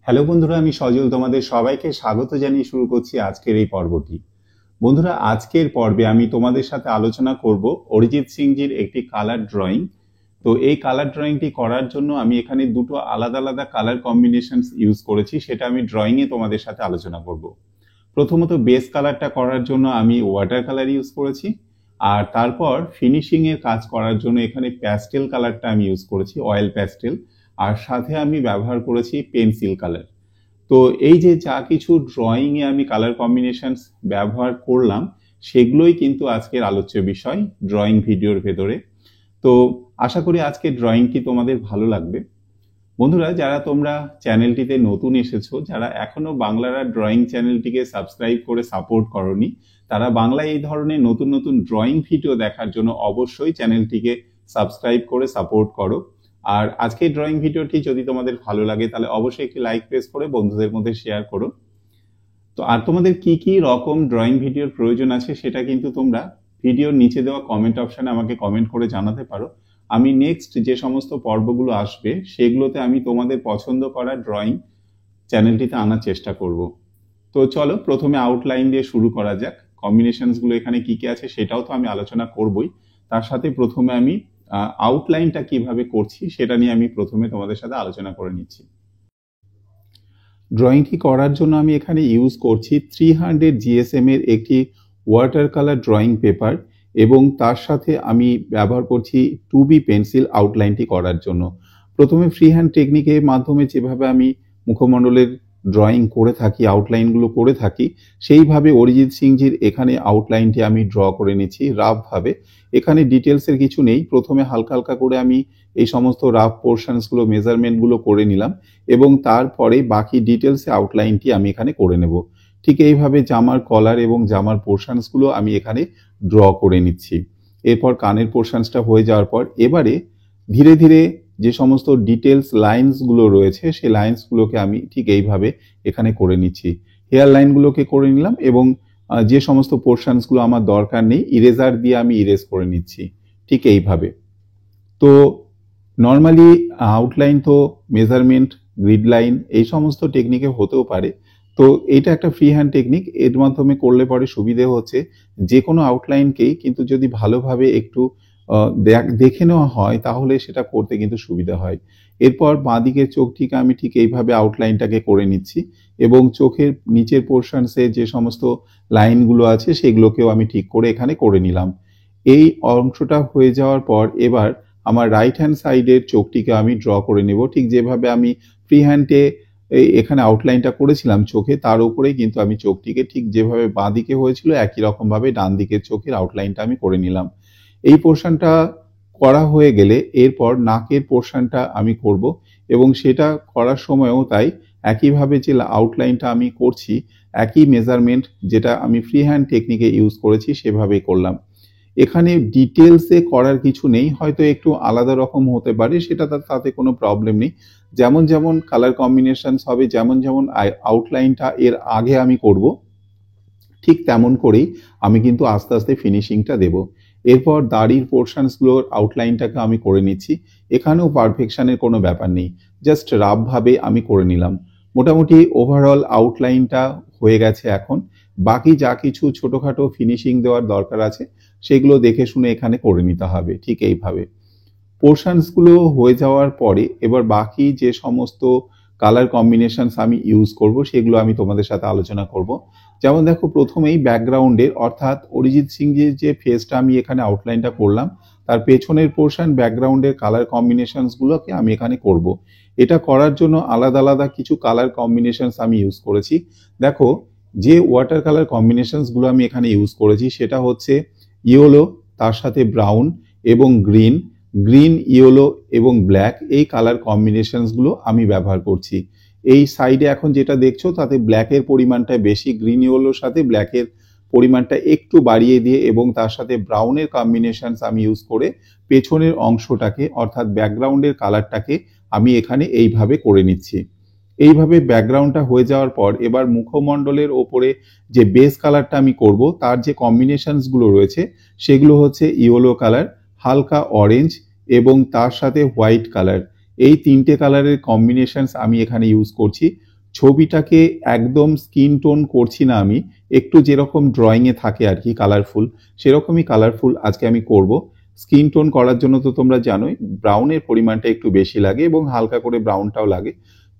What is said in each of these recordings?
Hello বন্ধুরা, আমি সজল তোমাদের সবাইকে স্বাগত জানিয়ে শুরু করছি আজকের এই পর্বটি। বন্ধুরা, আজকের পর্বে আমি তোমাদের সাথে আলোচনা করব অরিজিৎ সিংজির একটি কালার ড্রয়িং। তো এই কালার ড্রয়িংটি করার জন্য আমি এখানে দুটো আলাদা আলাদা কালার কম্বিনেশনস ইউজ করেছি, সেটা আমি ড্রয়িংয়ে তোমাদের সাথে আলোচনা করব। প্রথমত বেস কালারটা করার জন্য আমি ওয়াটার কালার ইউজ করেছি, আর তারপর ফিনিশিং এর কাজ করার জন্য এখানে প্যাস্টেল কালারটা আমি ইউজ করেছি, অয়েল প্যাস্টেল, আর সাথে আমি ব্যবহার করেছি পেন্সিল কালার। তো এই যে যা কিছু ড্রয়িং এ আমি কালার কম্বিনেশনস ব্যবহার করলাম, সেগুলোই কিন্তু আজকের আলোচ্য বিষয় ড্রয়িং ভিডিওর ভেতরে। তো আশা করি আজকের ড্রয়িংটি তোমাদের ভালো লাগবে। বন্ধুরা, যারা তোমরা চ্যানেলটিতে নতুন এসেছো, যারা এখনো বাংলারা ড্রয়িং চ্যানেলটিকে সাবস্ক্রাইব করে সাপোর্ট করনি, তারা বাংলায় এই ধরনের নতুন নতুন ড্রয়িং ভিডিও দেখার জন্য অবশ্যই চ্যানেলটিকে সাবস্ক্রাইব করে সাপোর্ট করো। আর আজকের ড্রয়িং ভিডিওটি যদি তোমাদের ভালো লাগে তাহলে অবশ্যই একটি লাইক প্রেস করে বন্ধুদের মধ্যে শেয়ার করো। তো আর তোমাদের কি কি রকম ড্রয়িং ভিডিওর প্রয়োজন আছে সেটা কিন্তু তোমরা ভিডিওর নিচে দেওয়া কমেন্ট অপশনে আমাকে কমেন্ট করে জানাতে পারো। আমি নেক্সট যে সমস্ত পর্বগুলো আসবে সেগুলোতে আমি তোমাদের পছন্দ করা ড্রয়িং চ্যানেলটিতে আনার চেষ্টা করব। তো চলো প্রথমে আউটলাইন দিয়ে শুরু করা যাক। কম্বিনেশনসগুলো এখানে কি কি আছে সেটাও তো আমি আলোচনা করবই, তার সাথে প্রথমে আমি আউটলাইনটা কিভাবে করছি সেটা নিয়ে আমি প্রথমে তোমাদের সাথে আলোচনা করে নিচ্ছি। ড্রয়িংটি করার জন্য আমি এখানে ইউজ করছি 300 GSM এর একটি ওয়াটার কালার ড্রয়িং পেপার, এবং তার সাথে আমি ব্যবহার করছি 2B পেন্সিল আউটলাইনটি করার জন্য। প্রথমে ফ্রি হ্যান্ড টেকনিকের মাধ্যমে যেভাবে আমি মুখমণ্ডলের ড্রয়িং করে থাকি, আউটলাইনগুলো করে থাকি, সেইভাবে অরিজিৎ সিংজির এখানে আউটলাইনটি আমি ড্র করে নিচ্ছি রাফভাবে। এখানে ডিটেলসের কিছু নেই, প্রথমে হালকা হালকা করে আমি এই সমস্ত রাফ পোর্শনসগুলো মেজারমেন্টগুলো করে নিলাম, এবং তারপরে বাকি ডিটেলসে আউটলাইনটি আমি এখানে করে নেব। ঠিক এইভাবে জামার কলার এবং জামার পোর্শনসগুলো আমি এখানে ড্র করে নিচ্ছি। এরপর কানের পোর্শনসটা হয়ে যাওয়ার পর এবারে ধীরে ধীরে যে সমস্ত ডিটেলস লাইন্সগুলো রয়েছে সেই লাইন্সগুলোকে আমি ঠিক এইভাবে এখানে করে নিচ্ছি। হেয়ার লাইনগুলোকে করে নিলাম, এবং যে সমস্ত পোর্শনসগুলো আমার দরকার নেই ইরেজার দিয়ে আমি ইরেজ করে নিচ্ছি ঠিক এইভাবে। তো নর্মালি আউটলাইন তো মেজারমেন্ট, গ্রিড লাইন এই সমস্ত টেকনিকে হতেও পারে। তো এটা একটা ফ্রি হ্যান্ড টেকনিক, এর মাধ্যমে করলে পরে সুবিধে হচ্ছে যে কোনো আউটলাইনকেই কিন্তু যদি ভালোভাবে একটু দেখে নেওয়া হয় তাহলে সেটা করতে কিন্তু সুবিধা হয়। এরপর বাঁদিকের চোখটিকে আমি ঠিক এইভাবে আউটলাইনটাকে করে নিচ্ছি, এবং চোখের নিচের পোর্শনসে যে সমস্ত লাইনগুলো আছে সেগুলোকেও আমি ঠিক করে এখানে করে নিলাম। এই অংশটা হয়ে যাওয়ার পর এবার আমার রাইট হ্যান্ড সাইডের চোখটিকে আমি ড্র করে নেব, ঠিক যেভাবে আমি ফ্রি হ্যান্ডে এখানে আউটলাইনটা করেছিলাম চোখে, তার উপরেই কিন্তু আমি চোখটিকে ঠিক যেভাবে বাঁ দিকে হয়েছিল একই রকম ভাবে ডান দিকের চোখের আউটলাইনটা আমি করে নিলাম। এই পোর্শনটা করা হয়ে গেলে এরপর নাকের পোর্শনটা আমি করব, এবং সেটা করার সময়ও তাই একইভাবে যে আউটলাইনটা আমি করছি একই মেজারমেন্ট যেটা আমি ফ্রি হ্যান্ড টেকনিকে ইউজ করেছি সেভাবেই করলাম। এখানে ডিটেলসে করার কিছু নেই, হয়তো একটু আলাদা রকম হতে পারে, সেটা তাতে কোনো প্রবলেম নেই। যেমন যেমন কালার কম্বিনেশনস হবে, যেমন যেমন আউটলাইনটা এর আগে আমি করব, ঠিক তেমন করেই আমি কিন্তু আস্তে আস্তে ফিনিশিংটা দেব। এরপর দাড়ির পোর্শনসগুলোর আউটলাইনটাকে আমি করে নিচ্ছি। এখানেও পারফেকশনের কোনো ব্যাপার নেই, জাস্ট রাফভাবে আমি করে নিলাম। মোটামুটি ওভারঅল আউটলাইনটা হয়ে গেছে। এখন বাকি যা কিছু ছোটোখাটো ফিনিশিং দেওয়ার দরকার আছে সেগুলো দেখে শুনে এখানে করে নিতে হবে ঠিক এইভাবে। পোর্শনসগুলো হয়ে যাওয়ার পরে এবার বাকি যে সমস্ত কালার কম্বিনেশনস আমি ইউজ করব সেগুলো আমি তোমাদের সাথে আলোচনা করব। যেমন দেখো, প্রথমেই ব্যাকগ্রাউন্ডের অর্থাৎ অরিজিৎ সিংয়ের যে ফেসটা আমি এখানে আউটলাইনটা করলাম তার পেছনের পোর্শন ব্যাকগ্রাউন্ডের কালার কম্বিনেশনসগুলোকে আমি এখানে করব। এটা করার জন্য আলাদা আলাদা কিছু কালার কম্বিনেশনস আমি ইউজ করেছি। দেখো, যে ওয়াটার কালার কম্বিনেশনসগুলো আমি এখানে ইউজ করেছি সেটা হচ্ছে ইয়েলো, তার সাথে ব্রাউন এবং গ্রিন, গ্রিন, ইয়েলো এবং ব্ল্যাক, এই কালার কম্বিনেশনসগুলো আমি ব্যবহার করছি। এই সাইডে এখন যেটা দেখছো তাতে ব্ল্যাকের পরিমাণটা বেশি, গ্রিন ইয়েলোর সাথে ব্ল্যাকের পরিমাণটা একটু বাড়িয়ে দিয়ে এবং তার সাথে ব্রাউনের কম্বিনেশনস আমি ইউজ করে পেছনের অংশটাকে অর্থাৎ ব্যাকগ্রাউন্ডের কালারটাকে আমি এখানে এইভাবে করে নিচ্ছি। এইভাবে ব্যাকগ্রাউন্ডটা হয়ে যাওয়ার পর এবার মুখমণ্ডলের ওপরে যে বেস কালারটা আমি করব তার যে কম্বিনেশনসগুলো রয়েছে সেগুলো হচ্ছে ইয়েলো কালার, হালকা অরেঞ্জ এবং তার সাথে হোয়াইট কালার। এই তিনটে কালারের কম্বিনেশনস আমি এখানে ইউজ করছি। ছবিটাকে একদম স্কিন টোন করছি না আমি, একটু যেরকম ড্রয়িংয়ে থাকে আর কি কালারফুল, সেরকমই কালারফুল আজকে আমি করব। স্কিন টোন করার জন্য তো তোমরা জানোই ব্রাউনের পরিমাণটা একটু বেশি লাগে এবং হালকা করে ব্রাউনটাও লাগে।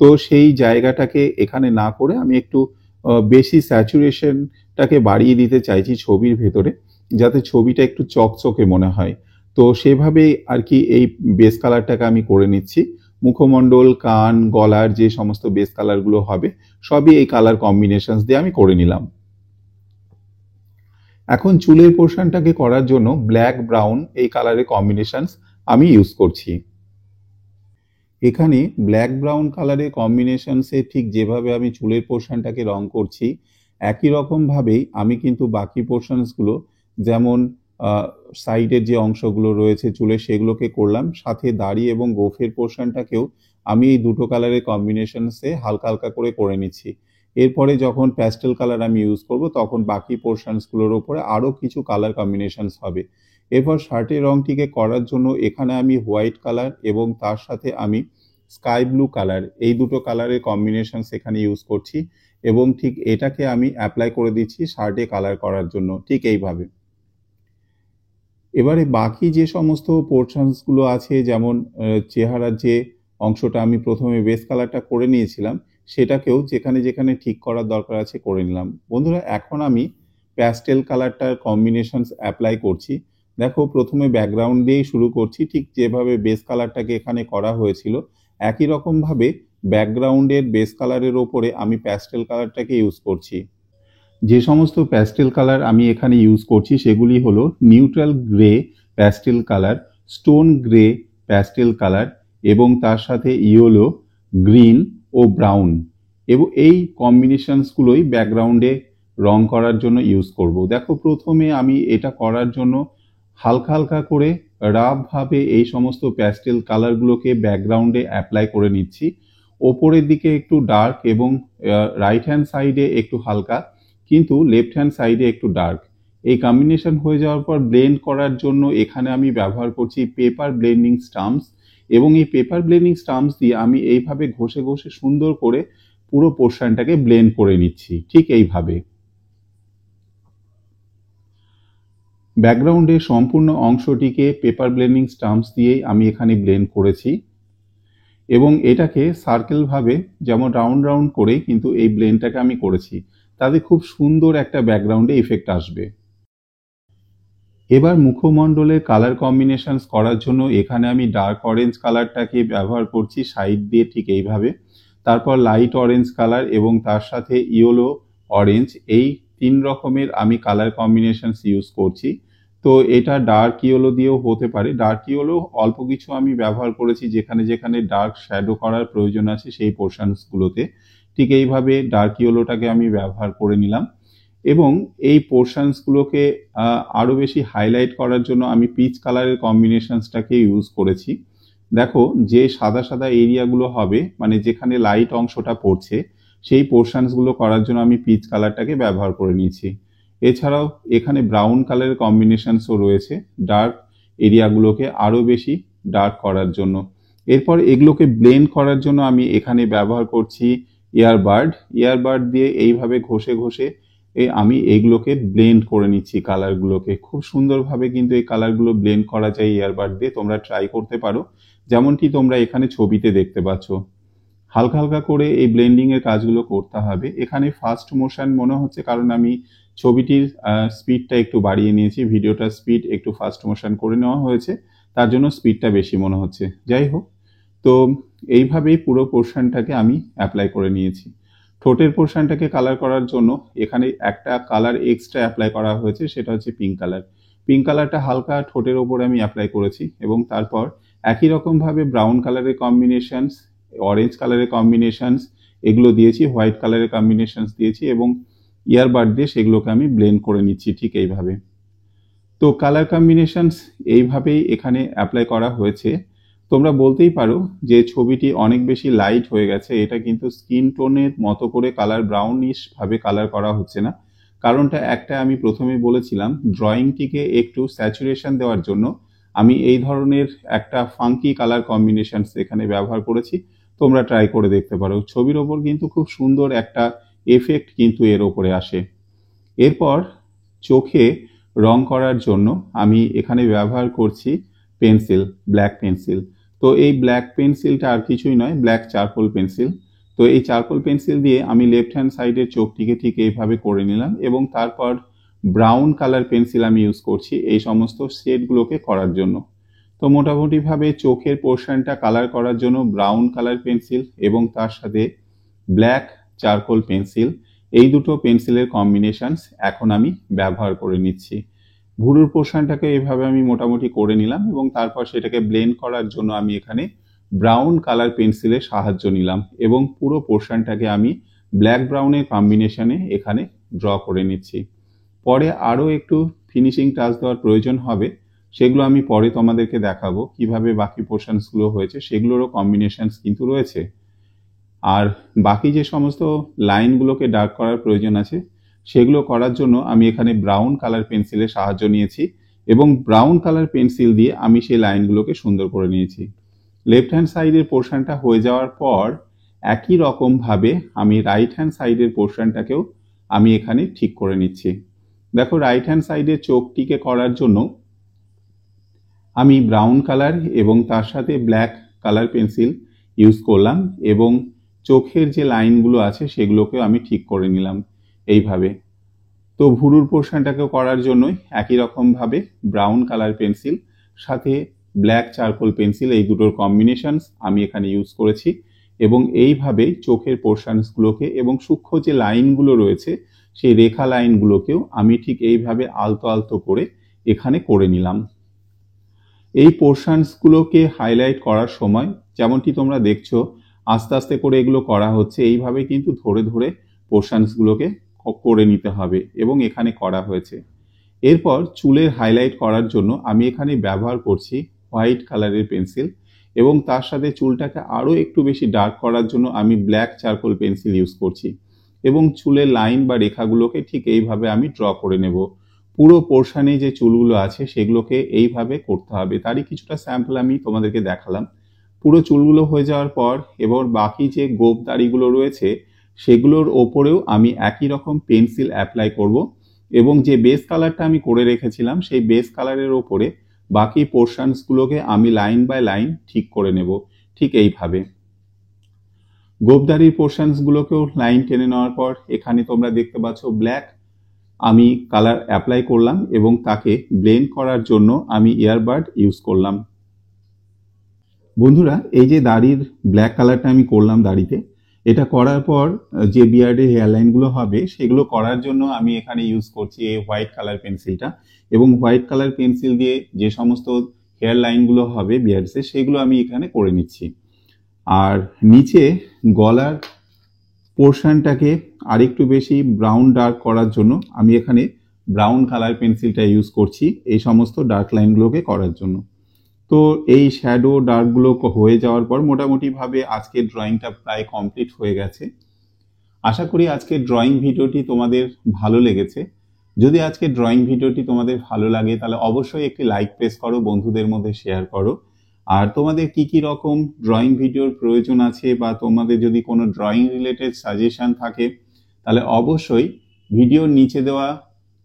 তো সেই জায়গাটাকে এখানে না করে আমি একটু বেশি স্যাচুরেশনটাকে বাড়িয়ে দিতে চাইছি ছবির ভেতরে, যাতে ছবিটা একটু চকচকে মনে হয়। তো সেভাবেই আর কি এই বেস কালারটাকে আমি করে নিচ্ছি। মুখমণ্ডল, কান, গলার যে সমস্ত বেস কালারগুলো হবে সবই এই কালার কম্বিনেশনস দিয়ে আমি করে নিলাম। এখন চুলের পোর্শনটাকে করার জন্য ব্ল্যাক ব্রাউন এই কালারের কম্বিনেশনস আমি ইউজ করছি। এখানে ব্ল্যাক ব্রাউন কালারের কম্বিনেশনসে ঠিক যেভাবে আমি চুলের পোর্শনটাকে রং করছি, একই রকমভাবেই আমি কিন্তু বাকি পোর্শনসগুলো, যেমন সাইডের যে অংশগুলো রয়েছে চুলের সেগুলোকে করলাম, সাথে দাড়ি এবং গোফের পোর্শনটাকেও আমি এই দুটো কালারের কম্বিনেশনসে হালকা হালকা করে করে নিচ্ছি। এরপরে যখন প্যাস্টেল কালার আমি ইউজ করব তখন বাকি পোর্শনসগুলোর ওপরে আরও কিছু কালার কম্বিনেশনস হবে। এরপর শার্টের রংটিকে করার জন্য এখানে আমি হোয়াইট কালার এবং তার সাথে আমি স্কাই ব্লু কালার, এই দুটো কালারের কম্বিনেশনস এখানে ইউজ করছি এবং ঠিক এটাকে আমি অ্যাপ্লাই করে দিচ্ছি শার্টে কালার করার জন্য, ঠিক এইভাবে। এবারে বাকি যে সমস্ত পোর্শনসগুলো আছে, যেমন চেহারার যে অংশটা আমি প্রথমে বেস কালারটা করে নিয়েছিলাম, সেটাকেও যেখানে যেখানে ঠিক করার দরকার আছে করে নিলাম। বন্ধুরা, এখন আমি প্যাস্টেল কালারটার কম্বিনেশনস অ্যাপ্লাই করছি। দেখো, প্রথমে ব্যাকগ্রাউন্ড দিয়েই শুরু করছি, ঠিক যেভাবে বেস কালারটাকে এখানে করা হয়েছিল একই রকমভাবে ব্যাকগ্রাউন্ডের বেস কালারের ওপরে আমি প্যাস্টেল কালারটাকে ইউজ করছি। যে সমস্ত প্যাস্টেল কালার আমি এখানে ইউজ করছি সেগুলি হলো neutral grey pastel colour, stone grey pastel colour এবং তার সাথে ইয়েলো, গ্রিন ও ব্রাউন, এবং এই কম্বিনেশনসগুলোই ব্যাকগ্রাউন্ডে রং করার জন্য ইউজ করব। দেখো, প্রথমে আমি এটা করার জন্য হালকা হালকা করে রাফভাবে এই সমস্ত প্যাস্টেল কালারগুলোকে ব্যাকগ্রাউন্ডে অ্যাপ্লাই করে নিচ্ছি। ওপরের দিকে একটু ডার্ক এবং রাইট হ্যান্ড সাইডে একটু হালকা, কিন্তু লেফট হ্যান্ড সাইডে একটু ডার্ক। এই কম্বিনেশন হয়ে যাওয়ার পর ব্লেন্ড করার জন্য এখানে আমি ব্যবহার করছি পেপার ব্লেন্ডিং স্টাম্পস, এবং এই পেপার ব্লেন্ডিং স্টাম্পস দিয়ে আমি এইভাবে ঘষে ঘষে সুন্দর করে পুরো পোর্শনটাকে ব্লেন্ড করে নিচ্ছি, ঠিক এইভাবে। ব্যাকগ্রাউন্ডের সম্পূর্ণ অংশটিকে পেপার ব্লেন্ডিং স্টাম্পস দিয়েই আমি এখানে ব্লেন্ড করেছি এবং এটাকে সার্কেলভাবে যেমন রাউন্ড রাউন্ড করেই কিন্তু এই ব্লেন্ডটাকে আমি করেছি, তাতে খুব সুন্দর একটা ব্যাকগ্রাউন্ডে ইফেক্ট আসবে। এবার মুখমণ্ডলের কালার কম্বিনেশনস করার জন্য এখানে আমি ডার্ক অরেঞ্জ কালারটাকে ব্যবহার করছি সাইড দিয়ে, ঠিক এইভাবে। তারপর লাইট অরেঞ্জ কালার এবং তার সাথে ইয়েলো অরেঞ্জ, এই তিন রকমের আমি কালার কম্বিনেশনস ইউজ করছি। তো এটা ডার্ক ইয়েলো দিয়েও হতে পারে, ডার্ক ইয়েলো অল্প কিছু আমি ব্যবহার করেছি যেখানে যেখানে ডার্ক শ্যাডো করার প্রয়োজন আছে সেই পোর্শনসগুলোতে। ঠিক এইভাবে ডার্ক ইয়েলোটাকে আমি ব্যবহার করে নিলাম এবং এই পোর্শনসগুলোকে আরও বেশি হাইলাইট করার জন্য আমি পিচ কালারের কম্বিনেশনসটাকে ইউজ করেছি। দেখো, যে সাদা সাদা এরিয়াগুলো হবে, মানে যেখানে লাইট অংশটা পড়ছে, সেই পোর্শনসগুলো করার জন্য আমি পিচ কালারটাকে ব্যবহার করে নিয়েছি। এছাড়াও এখানে ব্রাউন কালারের কম্বিনেশনসও রয়েছে ডার্ক এরিয়াগুলোকে আরও বেশি ডার্ক করার জন্য। এরপর এগুলোকে ব্লেন্ড করার জন্য আমি এখানে ব্যবহার করছি ইয়ারবাড দিয়ে এইভাবে ঘষে ঘষে আমি এগুলোকে ব্লেন্ড করে নিচ্ছি কালারগুলোকে। খুব সুন্দরভাবে কিন্তু এই কালারগুলো ব্লেন্ড করা যায় ইয়ারবাড দিয়ে, তোমরা ট্রাই করতে পারো, যেমনটি তোমরা এখানে ছবিতে দেখতে পাচ্ছ। হালকা হালকা করে এই ব্লেন্ডিং এর কাজগুলো করতে হবে। এখানে ফাস্ট মোশন মনে হচ্ছে কারণ আমি ছবিটির স্পিডটা একটু বাড়িয়ে নিয়েছি, ভিডিওটার স্পিড একটু ফাস্ট মোশন করে নেওয়া হয়েছে, তার জন্য স্পিডটা বেশি মনে হচ্ছে। যাই হোক, তো এইভাবেই পুরো পোর্শনটাকে আমি অ্যাপ্লাই করে নিয়েছি। ঠোঁটের পোর্শনটাকে কালার করার জন্য এখানে একটা কালার এক্সট্রা অ্যাপ্লাই করা হয়েছে, সেটা হচ্ছে পিঙ্ক কালার। পিঙ্ক কালারটা হালকা ঠোঁটের ওপরে আমি অ্যাপ্লাই করেছি এবং তারপর একই রকমভাবে ব্রাউন কালারের কম্বিনেশনস, অরেঞ্জ কালারের কম্বিনেশনস এগুলো দিয়েছি, হোয়াইট কালারের কম্বিনেশনস দিয়েছি এবং ইয়ারবাড দিয়ে সেগুলোকে আমি ব্লেন্ড করে নিচ্ছি, ঠিক এইভাবে। তো কালার কম্বিনেশনস এইভাবেই এখানে অ্যাপ্লাই করা হয়েছে। তোমরা বলতেই পারো যে ছবিটি অনেক বেশি লাইট হয়ে গেছে, এটা কিন্তু স্কিন টোনের মতো করে কালার ব্রাউনিশ ভাবে কালার করা হচ্ছে না। কারণটা একটা, আমি প্রথমে বলেছিলাম ড্রয়িংটিকে একটু স্যাচুরেশন দেওয়ার জন্য আমি এই ধরনের একটা ফাঙ্কি কালার কম্বিনেশনস এখানে ব্যবহার করেছি। তোমরা ট্রাই করে দেখতে পারো। ছবির ওপর কিন্তু খুব সুন্দর একটা এফেক্ট কিন্তু এর ওপরে আসে। এরপর চোখে রং করার জন্য আমি এখানে ব্যবহার করছি পেন্সিল, ব্ল্যাক পেন্সিল। তো এই ব্ল্যাক পেন্সিলটা আর কিছুই নয়, ব্ল্যাক চারকোল পেন্সিল। তো এই চারকোল পেন্সিল দিয়ে আমি লেফট হ্যান্ড সাইডের চোখটিকে ঠিক এইভাবে করে নিলাম এবং তারপর ব্রাউন কালার পেন্সিল আমি ইউজ করছি এই সমস্ত শেডগুলোকে করার জন্য। তো মোটামুটিভাবে চোখের পোর্শনটা কালার করার জন্য ব্রাউন কালার পেন্সিল এবং তার সাথে ব্ল্যাক চারকোল পেন্সিল, এই দুটো পেন্সিলের কম্বিনেশনস এখন আমি ব্যবহার করে নিচ্ছি। ভুরুর পোর্শনটাকে এভাবে আমি মোটামুটি করে নিলাম এবং তারপর সেটাকে ব্লেন্ড করার জন্য আমি এখানে ব্রাউন কালার পেন্সিলের সাহায্য নিলাম এবং পুরো পোর্শনটাকে আমি ব্ল্যাক ব্রাউনের কম্বিনেশনে এখানে ড্র করে নিচ্ছি। পরে আরও একটু ফিনিশিং টাচ দেওয়ার প্রয়োজন হবে, সেগুলো আমি পরে তোমাদেরকে দেখাবো কিভাবে বাকি পোর্শনসগুলো হয়েছে, সেগুলোরও কম্বিনেশনস কিন্তু রয়েছে। আর বাকি যে সমস্ত লাইনগুলোকে ডার্ক করার প্রয়োজন আছে সেগুলো করার জন্য আমি এখানে ব্রাউন কালার পেন্সিলের সাহায্য নিয়েছি এবং ব্রাউন কালার পেন্সিল দিয়ে আমি সেই লাইনগুলোকে সুন্দর করে নিয়েছি। লেফট হ্যান্ড সাইডের পোর্শনটা হয়ে যাওয়ার পর একই রকমভাবে আমি রাইট হ্যান্ড সাইডের পোর্শনটাকেও আমি এখানে ঠিক করে নিচ্ছি। দেখো, রাইট হ্যান্ড সাইডের চোখটিকে করার জন্য আমি ব্রাউন কালার এবং তার সাথে ব্ল্যাক কালার পেন্সিল ইউজ করলাম এবং চোখের যে লাইনগুলো আছে সেগুলোকেও আমি ঠিক করে নিলাম এইভাবে। তো ভুরুর পোর্শনটাকেও করার জন্যই একই রকমভাবে ব্রাউন কালার পেন্সিল সাথে ব্ল্যাক চারকোল পেন্সিল, এই দুটোর কম্বিনেশনস আমি এখানে ইউজ করেছি এবং এইভাবে চোখের পোর্শনসগুলোকে এবং সূক্ষ্ম যে লাইনগুলো রয়েছে সেই রেখা লাইনগুলোকেও আমি ঠিক এইভাবে আলতো আলতো করে এখানে করে নিলাম। এই পোর্শনসগুলোকে হাইলাইট করার সময় যেমনটি তোমরা দেখছো আস্তে আস্তে করে এগুলো করা হচ্ছে, এইভাবে কিন্তু ধরে ধরে পোর্শনসগুলোকে করে নিতে হবে এবং এখানে করা হয়েছে। এরপর চুলের হাইলাইট করার জন্য আমি এখানে ব্যবহার করছি হোয়াইট কালারের পেন্সিল এবং তার সাথে চুলটাকে আরও একটু বেশি ডার্ক করার জন্য আমি ব্ল্যাক চারকোল পেন্সিল ইউজ করছি এবং চুলের লাইন বা রেখাগুলোকে ঠিক এইভাবে আমি ড্র করে নেব। পুরো পোর্শনে যে চুলগুলো আছে সেগুলোকে এইভাবে করতে হবে, তারই কিছুটা স্যাম্পল আমি তোমাদেরকে দেখালাম। পুরো চুলগুলো হয়ে যাওয়ার পর এবার বাকি যে গোপ দাড়িগুলো রয়েছে সেগুলোর ওপরেও আমি একই রকম পেন্সিল অ্যাপ্লাই করব এবং যে বেস কালারটা আমি করে রেখেছিলাম সেই বেস কালারের ওপরে বাকি পোর্শনসগুলোকে আমি লাইন বাই লাইন ঠিক করে নেব ঠিক এইভাবে। গোপদাড়ির পোর্শনসগুলোকেও লাইন টেনে নেওয়ার পর এখানে তোমরা দেখতে পাচ্ছ ব্ল্যাক আমি কালার অ্যাপ্লাই করলাম এবং তাকে ব্লেন্ড করার জন্য আমি ইয়ারবাড ইউজ করলাম। বন্ধুরা, এই যে দাড়ির ব্ল্যাক কালারটা আমি করলাম দাড়িতে, এটা করার পর যে বিয়ার্ডের হেয়ারলাইনগুলো হবে সেগুলো করার জন্য আমি এখানে ইউজ করছি এই হোয়াইট কালার পেন্সিলটা এবং হোয়াইট কালার পেন্সিল দিয়ে যে সমস্ত হেয়ার লাইনগুলো হবে বিয়ার্ডসে সেগুলো আমি এখানে করে নিচ্ছি। আর নিচে গলার পোর্শনটাকে আরেকটু বেশি ব্রাউন ডার্ক করার জন্য আমি এখানে ব্রাউন কালার পেন্সিলটা ইউজ করছি এই সমস্ত ডার্ক লাইনগুলোকে করার জন্য। তো এই শ্যাডো ডার্কগুলো হয়ে যাওয়ার পর মোটামুটিভাবে আজকের ড্রয়িংটা প্রায় কমপ্লিট হয়ে গেছে। আশা করি আজকের ড্রয়িং ভিডিওটি তোমাদের ভালো লেগেছে। যদি আজকের ড্রয়িং ভিডিওটি তোমাদের ভালো লাগে তাহলে অবশ্যই একটি লাইক প্রেস করো, বন্ধুদের মধ্যে শেয়ার করো। আর তোমাদের কি কি রকম ড্রয়িং ভিডিওর প্রয়োজন আছে বা তোমাদের যদি কোনো ড্রয়িং রিলেটেড সাজেশন থাকে তাহলে অবশ্যই ভিডিওর নিচে দেওয়া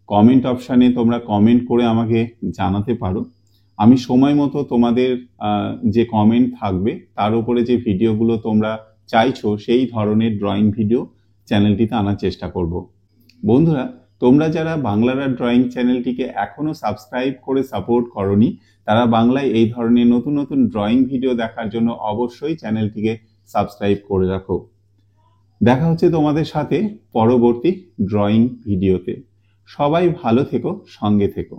কমেন্ট অপশানে তোমরা কমেন্ট করে আমাকে জানাতে পারো। আমি সময় মতো তোমাদের যে কমেন্ট থাকবে তার উপরে যে ভিডিওগুলো তোমরা চাইছো সেই ধরনের ড্রয়িং ভিডিও চ্যানেলটিতে আনার চেষ্টা করব। বন্ধুরা, তোমরা যারা বাংলার ড্রয়িং চ্যানেলটিকে এখনো সাবস্ক্রাইব করে সাপোর্ট করনি তারা বাংলায় এই ধরনের নতুন নতুন ড্রয়িং ভিডিও দেখার জন্য অবশ্যই চ্যানেলটিকে সাবস্ক্রাইব করে রাখো। দেখা হচ্ছে তোমাদের সাথে পরবর্তী ড্রয়িং ভিডিওতে। সবাই ভালো থেকো, সঙ্গে থেকো।